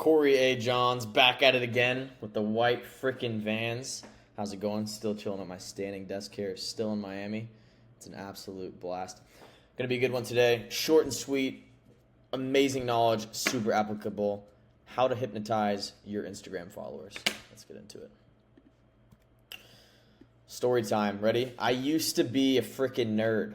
Corey A. Johns back at it again with the white frickin' Vans. How's it going? Still chilling at my standing desk here, still in Miami. It's an absolute blast. Gonna be a good one today. Short and sweet, amazing knowledge, super applicable. How to hypnotize your Instagram followers. Let's get into it. Story time. Ready? I used to be a frickin' nerd.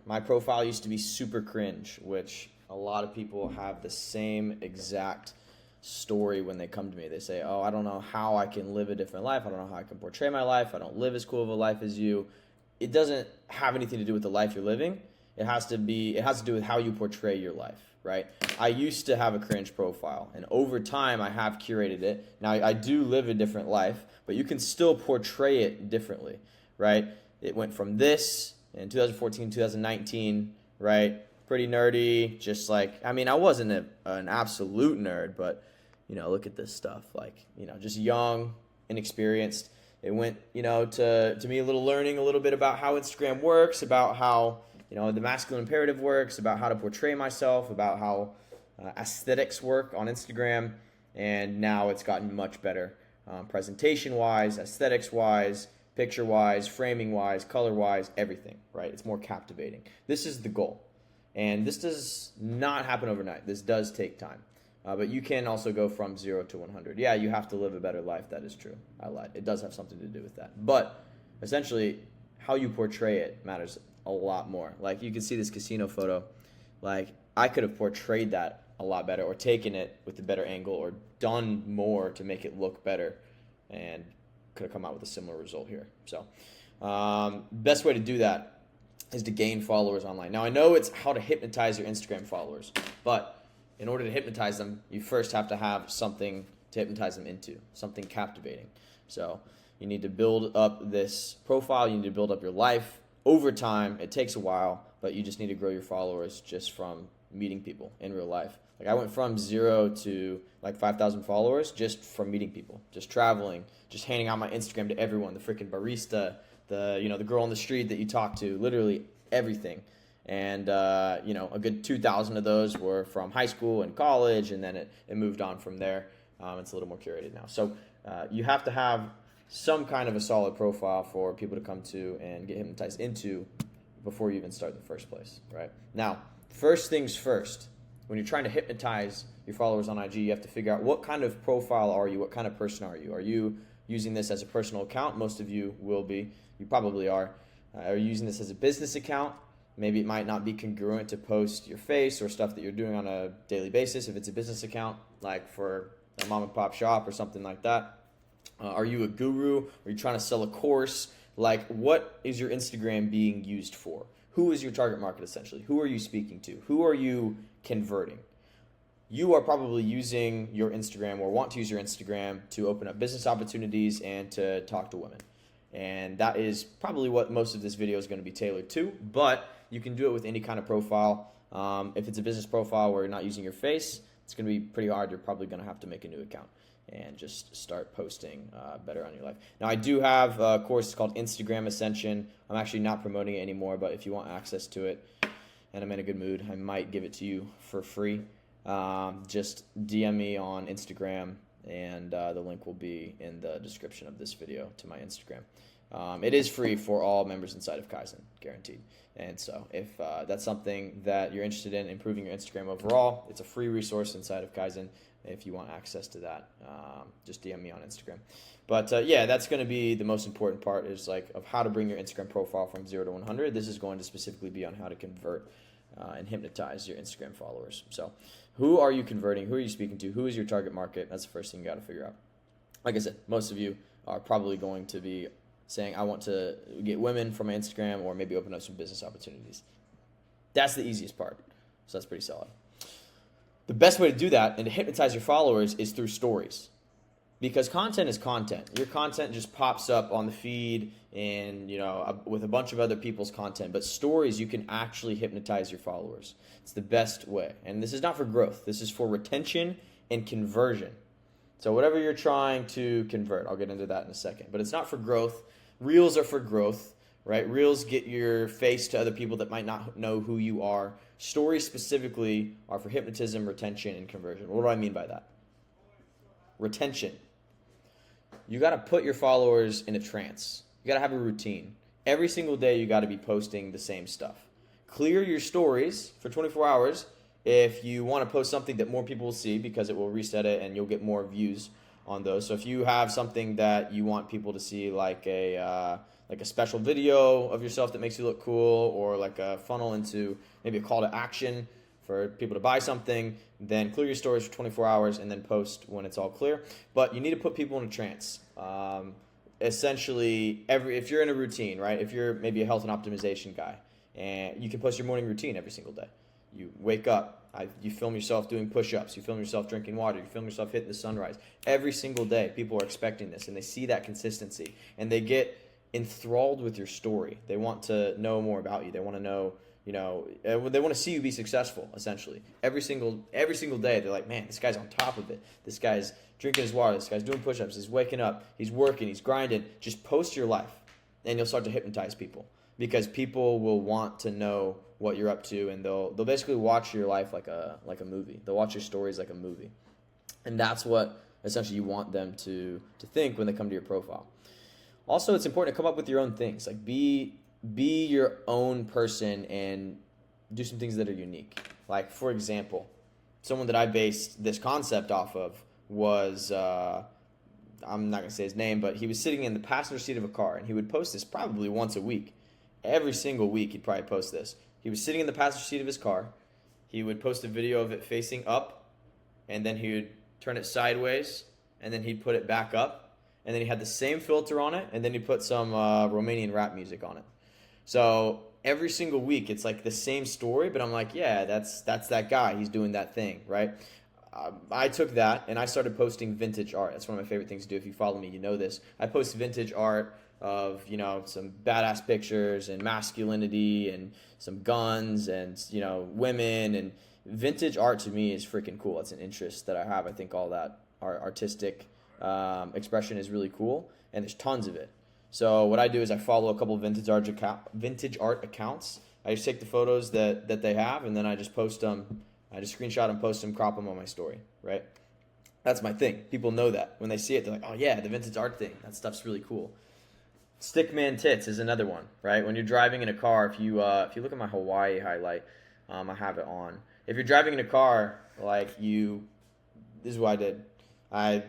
My profile used to be super cringe, which a lot of people have the same exact story when they come to me. They say, oh, I don't know how I can live a different life. I don't know how I can portray my life. I don't live as cool of a life as you. It doesn't have anything to do with the life you're living. It has to do with how you portray your life, right? I used to have a cringe profile, and over time I have curated it. Now I do live a different life, but you can still portray it differently, right? It went from this in 2014, 2019, right? Pretty nerdy, just like, I mean, I wasn't an absolute nerd, but, you know, look at this stuff. Like, you know, just young, inexperienced. It went, you know, to me a little learning a little bit about how Instagram works, about how, you know, the masculine imperative works, about how to portray myself, about how aesthetics work on Instagram. And now it's gotten much better presentation-wise, aesthetics-wise, picture-wise, framing-wise, color-wise, everything, right? It's more captivating. This is the goal. And this does not happen overnight. This does take time. But you can also go from 0 to 100. Yeah, you have to live a better life. That is true. I lied. It does have something to do with that. But essentially, how you portray it matters a lot more. Like, you can see this casino photo. Like, I could have portrayed that a lot better, or taken it with a better angle, or done more to make it look better, and could have come out with a similar result here. So best way to do that is to gain followers online. Now, I know it's how to hypnotize your Instagram followers, but in order to hypnotize them, you first have to have something to hypnotize them into, something captivating. So you need to build up this profile. You need to build up your life over time. It takes a while, but you just need to grow your followers just from meeting people in real life. Like, I went from 0 to like 5,000 followers just from meeting people, just traveling, just handing out my Instagram to everyone, the freaking barista, the girl on the street that you talk to, literally everything. And a good 2,000 of those were from high school and college, and then it moved on from there. It's a little more curated now. So you have to have some kind of a solid profile for people to come to and get hypnotized into before you even start in the first place, right? Now, first things first, when you're trying to hypnotize your followers on IG, you have to figure out what kind of profile are you, what kind of person are you? Are you using this as a personal account? Most of you will be. You probably are. Are you using this as a business account? Maybe it might not be congruent to post your face or stuff that you're doing on a daily basis if it's a business account, like for a mom and pop shop or something like that. Are you a guru? Are you trying to sell a course? Like, what is your Instagram being used for? Who is your target market, essentially? Who are you speaking to? Who are you converting? You are probably using your Instagram, or want to use your Instagram, to open up business opportunities and to talk to women. And that is probably what most of this video is going to be tailored to, but you can do it with any kind of profile. If it's a business profile where you're not using your face, it's going to be pretty hard. You're probably going to have to make a new account and just start posting better on your life. Now, I do have a course called Instagram Ascension. I'm actually not promoting it anymore, but if you want access to it and I'm in a good mood, I might give it to you for free. Just DM me on Instagram, and the link will be in the description of this video to my Instagram. It is free for all members inside of Kaizen, guaranteed. And so if that's something that you're interested in, improving your Instagram overall, it's a free resource inside of Kaizen. If you want access to that, just DM me on Instagram. But yeah, that's going to be the most important part, is like of how to bring your Instagram profile from 0 to 100. This is going to specifically be on how to convert and hypnotize your Instagram followers. So who are you converting? Who are you speaking to? Who is your target market? That's the first thing you got to figure out. Like I said, most of you are probably going to be saying, I want to get women from my Instagram, or maybe open up some business opportunities. That's the easiest part. So that's pretty solid. The best way to do that and to hypnotize your followers is through stories. Because content is content. Your content just pops up on the feed and, with a bunch of other people's content. But stories, you can actually hypnotize your followers. It's the best way. And this is not for growth. This is for retention and conversion. So whatever you're trying to convert, I'll get into that in a second. But it's not for growth. Reels are for growth, right? Reels get your face to other people that might not know who you are. Stories specifically are for hypnotism, retention, and conversion. What do I mean by that? retention. You got to put your followers in a trance. You got to have a routine. Every single day you got to be posting the same stuff. Clear your stories for 24 hours if you want to post something that more people will see, because it will reset it and you'll get more views on those. So if you have something that you want people to see, like a special video of yourself that makes you look cool, or like a funnel into maybe a call to action for people to buy something, then clear your stories for 24 hours and then post when it's all clear. But you need to put people in a trance. Essentially, if you're in a routine, right? If you're maybe a health and optimization guy, and you can post your morning routine every single day. You wake up, you film yourself doing push-ups, you film yourself drinking water, you film yourself hitting the sunrise. Every single day, people are expecting this, and they see that consistency, and they get enthralled with your story. They want to know more about you. They want to know, they want to see you be successful, essentially. Every single day, they're like, man, this guy's on top of it. This guy's drinking his water. This guy's doing push-ups. He's waking up. He's working. He's grinding. Just post your life, and you'll start to hypnotize people, because people will want to know what you're up to, and they'll basically watch your life like a movie. They'll watch your stories like a movie, and that's what essentially you want them to think when they come to your profile. Also, it's important to come up with your own things. Like be your own person and do some things that are unique. Like, for example, someone that I based this concept off of was, I'm not going to say his name, but he was sitting in the passenger seat of a car, and he would post this probably once a week. Every single week he'd probably post this. He was sitting in the passenger seat of his car. He would post a video of it facing up, and then he would turn it sideways, and then he'd put it back up, and then he had the same filter on it, and then he put some Romanian rap music on it. So every single week it's like the same story, but I'm like, yeah, that's that guy. He's doing that thing, right? I took that and I started posting vintage art. That's one of my favorite things to do. If you follow me, you know this. I post vintage art of, some badass pictures and masculinity and some guns and, women. And vintage art to me is freaking cool. It's an interest that I have. I think all that artistic expression is really cool, and there's tons of it. So what I do is I follow a couple of vintage art accounts. I just take the photos that they have, and then I just post them. I just screenshot them, post them, crop them on my story, right? That's my thing. People know that. When they see it, they're like, oh yeah, the vintage art thing. That stuff's really cool. Stickman tits is another one, right? When you're driving in a car, if you look at my Hawaii highlight, I have it on. If you're driving in a car, this is what I did. I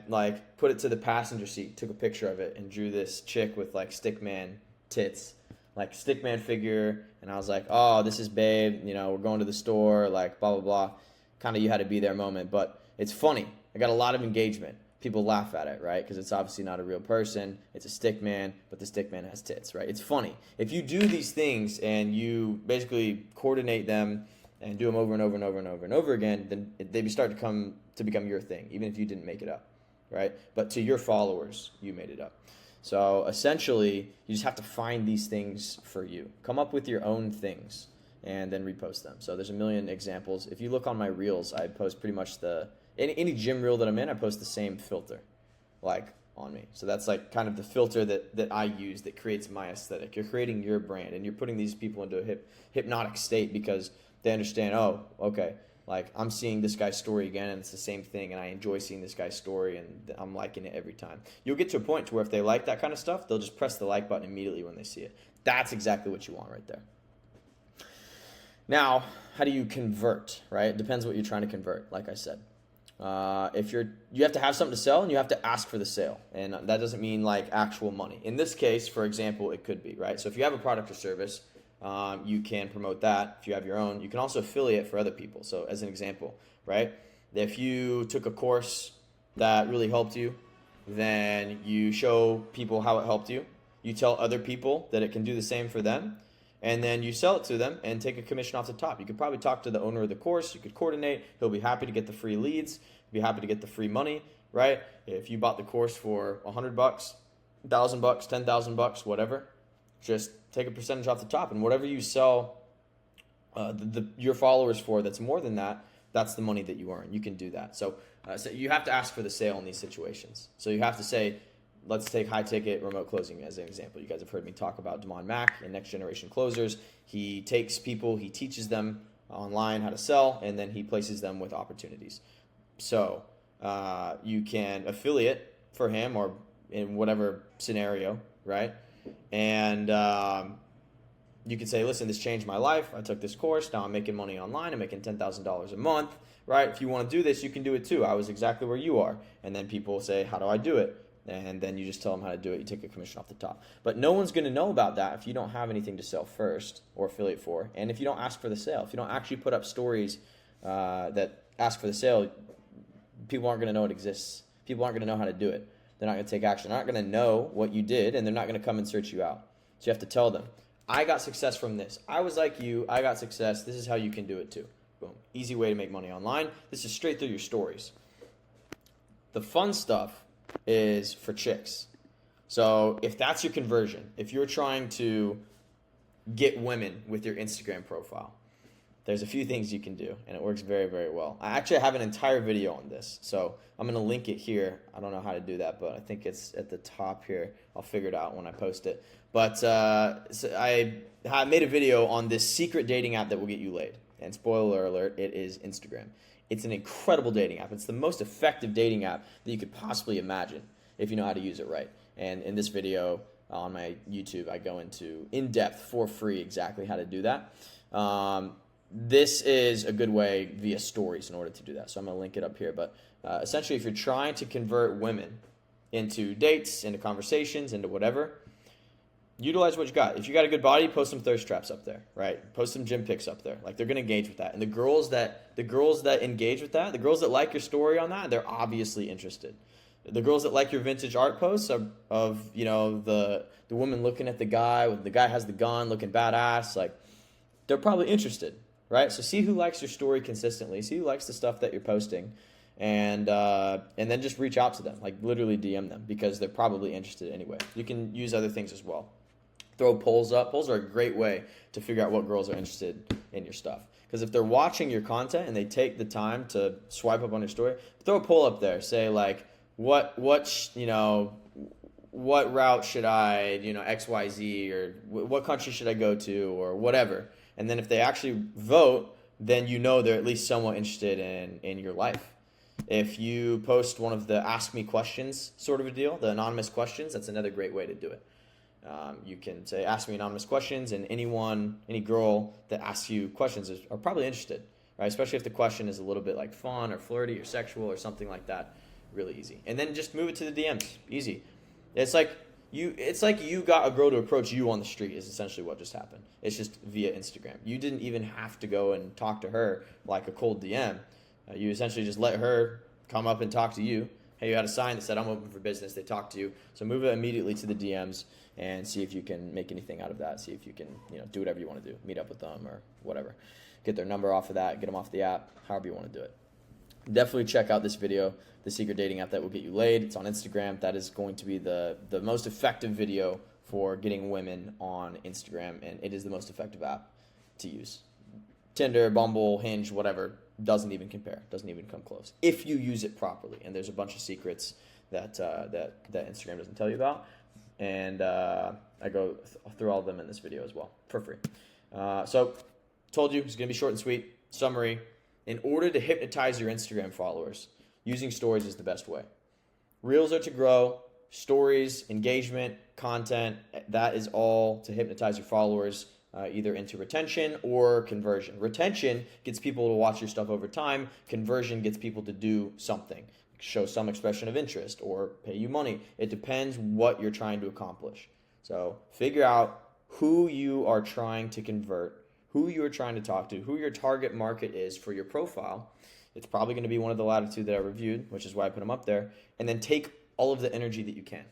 put it to the passenger seat, took a picture of it, and drew this chick with stickman tits, like stickman figure, and I was like, oh, this is babe, we're going to the store, blah blah blah. Kind of you had to be there moment, but it's funny. I got a lot of engagement. People laugh at it, right? Because it's obviously not a real person. It's a stick man, but the stick man has tits, right? It's funny. If you do these things and you basically coordinate them and do them over and over and over and over and over again, then they start to become your thing, even if you didn't make it up, right? But to your followers, you made it up. So essentially, you just have to find these things for you. Come up with your own things and then repost them. So there's a million examples. If you look on my reels, I post pretty much any gym reel that I'm in, I post the same filter, on me. So that's kind of the filter that I use that creates my aesthetic. You're creating your brand, and you're putting these people into a hypnotic state because they understand, oh, okay, I'm seeing this guy's story again, and it's the same thing, and I enjoy seeing this guy's story, and I'm liking it every time. You'll get to a point to where if they like that kind of stuff, they'll just press the like button immediately when they see it. That's exactly what you want right there. Now, how do you convert, right? It depends what you're trying to convert, like I said. You have to have something to sell, and you have to ask for the sale, and that doesn't mean actual money. In this case, for example, it could be, right? So if you have a product or service, you can promote that. If you have your own, you can also affiliate for other people. So as an example, right? If you took a course that really helped you, then you show people how it helped you. You tell other people that it can do the same for them, and then you sell it to them and take a commission off the top. You could probably talk to the owner of the course. You could coordinate. He'll be happy to get the free leads. He'll be happy to get the free money, right? If you bought the course for $100, $1,000, $10,000, whatever, just take a percentage off the top, and whatever you sell your followers for that's more than that, that's the money that you earn. You can do that. So you have to ask for the sale in these situations. So you have to say, let's take high ticket remote closing as an example. You guys have heard me talk about Damon Mack and Next Generation Closers. He takes people, he teaches them online how to sell, and then he places them with opportunities. So You can affiliate for him or in whatever scenario, right? And you can say, listen, this changed my life. I took this course. Now I'm making money online. I'm making $10,000 a month, right? If you want to do this, you can do it too. I was exactly where you are. And then people say, how do I do it? And then you just tell them how to do it. You take a commission off the top. But no one's going to know about that if you don't have anything to sell first or affiliate for. And if you don't ask for the sale, if you don't actually put up stories that ask for the sale, people aren't going to know it exists. People aren't going to know how to do it. They're not going to take action. They're not going to know what you did, and they're not going to come and search you out. So you have to tell them, I got success from this. I was like you. I got success. This is how you can do it too. Boom. Easy way to make money online. This is straight through your stories. The fun stuff is for chicks. So if that's your conversion, if you're trying to get women with your Instagram profile, there's a few things you can do, and it works very, very well. I actually have an entire video on this, so I'm going to link it here. I don't know how to do that, but I think it's at the top here. I'll figure it out when I post it. But so I made a video on this secret dating app that will get you laid. And spoiler alert, it is Instagram. It's an incredible dating app. It's the most effective dating app that you could possibly imagine if you know how to use it right. And in this video on my YouTube, I go into in-depth for free exactly how to do that. This is a good way via stories in order to do that. So I'm going to link it up here. But essentially, if you're trying to convert women into dates, into conversations, into whatever, utilize what you got. If you got a good body, post some thirst traps up there, right? Post some gym pics up there. Like, they're going to engage with that. And the girls that engage with that, the girls that like your story on that, they're obviously interested. The girls that like your vintage art posts of you know, the woman looking at the guy, when the guy has the gun, looking badass, like, they're probably interested. Right? So see who likes your story consistently. See who likes the stuff that you're posting. And then just reach out to them. Like, literally DM them, because they're probably interested anyway. You can use other things as well. Throw polls up. Polls are a great way to figure out what girls are interested in your stuff. Because if they're watching your content and they take the time to swipe up on your story, throw a poll up there. Say, like, what route should I, XYZ, or what country should I go to, or whatever. And then if they actually vote, then you know they're at least somewhat interested in your life. If you post one of the ask me questions sort of a deal, the anonymous questions, that's another great way to do it. You can say, ask me anonymous questions, and any girl that asks you questions are probably interested, right? Especially if the question is a little bit like fun or flirty or sexual or something like that. Really easy. And then just move it to the DMs. Easy. It's like you got a girl to approach you on the street is essentially what just happened. It's just via Instagram. You didn't even have to go and talk to her like a cold DM. You essentially just let her come up and talk to you. Hey, you had a sign that said, I'm open for business. They talked to you. So move it immediately to the DMs and see if you can make anything out of that. See if you can, do whatever you want to do. Meet up with them or whatever. Get their number off of that. Get them off the app. However you want to do it. Definitely check out this video, the secret dating app that will get you laid. It's on Instagram. That is going to be the most effective video for getting women on Instagram, and it is the most effective app to use. Tinder, Bumble, Hinge, whatever, doesn't even compare. Doesn't even come close if you use it properly. And there's a bunch of secrets that Instagram doesn't tell you about, and I go through all of them in this video as well for free. So, told you it's gonna be short and sweet. Summary. In order to hypnotize your Instagram followers, using stories is the best way. Reels are to grow, stories, engagement, content, that is all to hypnotize your followers either into retention or conversion. Retention gets people to watch your stuff over time. Conversion gets people to do something, show some expression of interest or pay you money. It depends what you're trying to accomplish. So figure out who you are trying to convert, who you're trying to talk to, who your target market is for your profile. It's probably going to be one of the latter two that I reviewed, which is why I put them up there. And then take all of the energy that you can.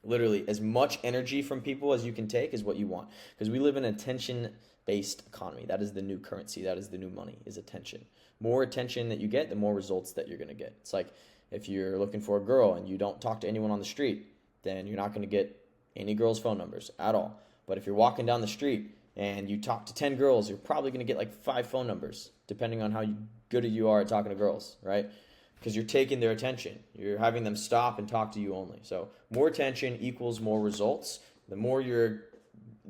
Literally, as much energy from people as you can take is what you want. Because we live in an attention-based economy. That is the new currency. That is the new money, is attention. More attention that you get, the more results that you're going to get. It's like if you're looking for a girl and you don't talk to anyone on the street, then you're not going to get any girls' phone numbers at all. But if you're walking down the street and you talk to 10 girls, you're probably going to get like 5 phone numbers, depending on how good you are at talking to girls, right? Because you're taking their attention. You're having them stop and talk to you only. So more attention equals more results. The more you're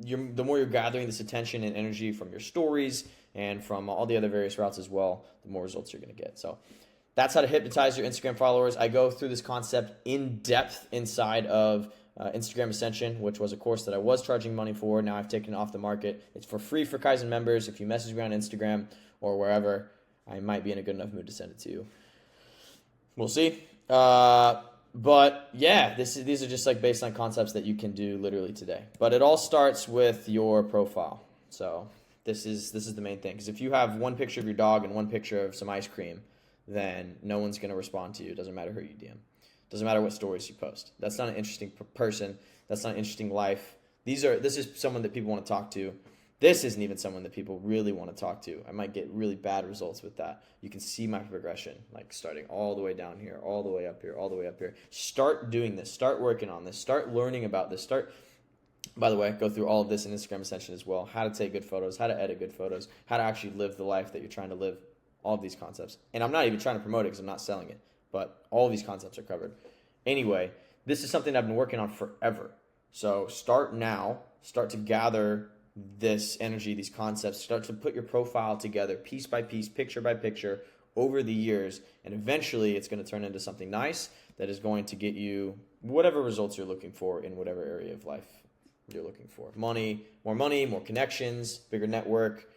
gathering this attention and energy from your stories and from all the other various routes as well, the more results you're going to get. So that's how to hypnotize your Instagram followers. I go through this concept in depth inside of Instagram Ascension, which was a course that I was charging money for. Now I've taken it off the market. It's for free for Kaizen members. If you message me on Instagram or wherever, I might be in a good enough mood to send it to you. We'll see. But yeah, these are just like baseline concepts that you can do literally today. But it all starts with your profile. So this is the main thing. Because if you have one picture of your dog and one picture of some ice cream, then no one's going to respond to you. It doesn't matter who you DM. Doesn't matter what stories you post. That's not an interesting person. That's not an interesting life. This is someone that people want to talk to. This isn't even someone that people really want to talk to. I might get really bad results with that. You can see my progression, like starting all the way down here, all the way up here, all the way up here. Start doing this. Start working on this. Start learning about this. By the way, go through all of this in Instagram Ascension as well. How to take good photos, how to edit good photos, how to actually live the life that you're trying to live. All of these concepts. And I'm not even trying to promote it because I'm not selling it. But all of these concepts are covered. Anyway, this is something I've been working on forever. So start now. Start to gather this energy, these concepts. Start to put your profile together piece by piece, picture by picture over the years. And eventually it's going to turn into something nice that is going to get you whatever results you're looking for in whatever area of life you're looking for. Money, more connections, bigger network.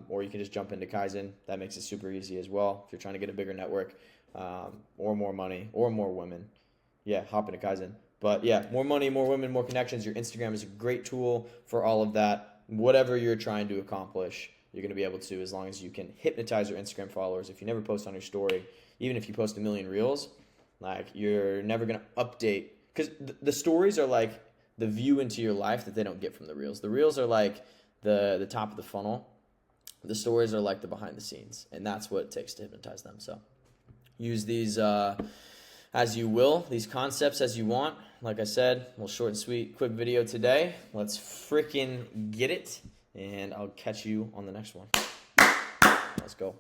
Or you can just jump into Kaizen. That makes it super easy as well. If you're trying to get a bigger network, or more money, or more women, yeah, hop into Kaizen. But yeah, more money, more women, more connections. Your Instagram is a great tool for all of that. Whatever you're trying to accomplish, you're going to be able to, as long as you can hypnotize your Instagram followers. If you never post on your story, even if you post 1 million reels, like you're never going to update, because the stories are like the view into your life that they don't get from the reels. The reels are like the top of the funnel. The stories are like the behind the scenes, and that's what it takes to hypnotize them. So use these as you will, these concepts as you want. Like I said, a little short and sweet, quick video today. Let's freaking get it, and I'll catch you on the next one. Let's go.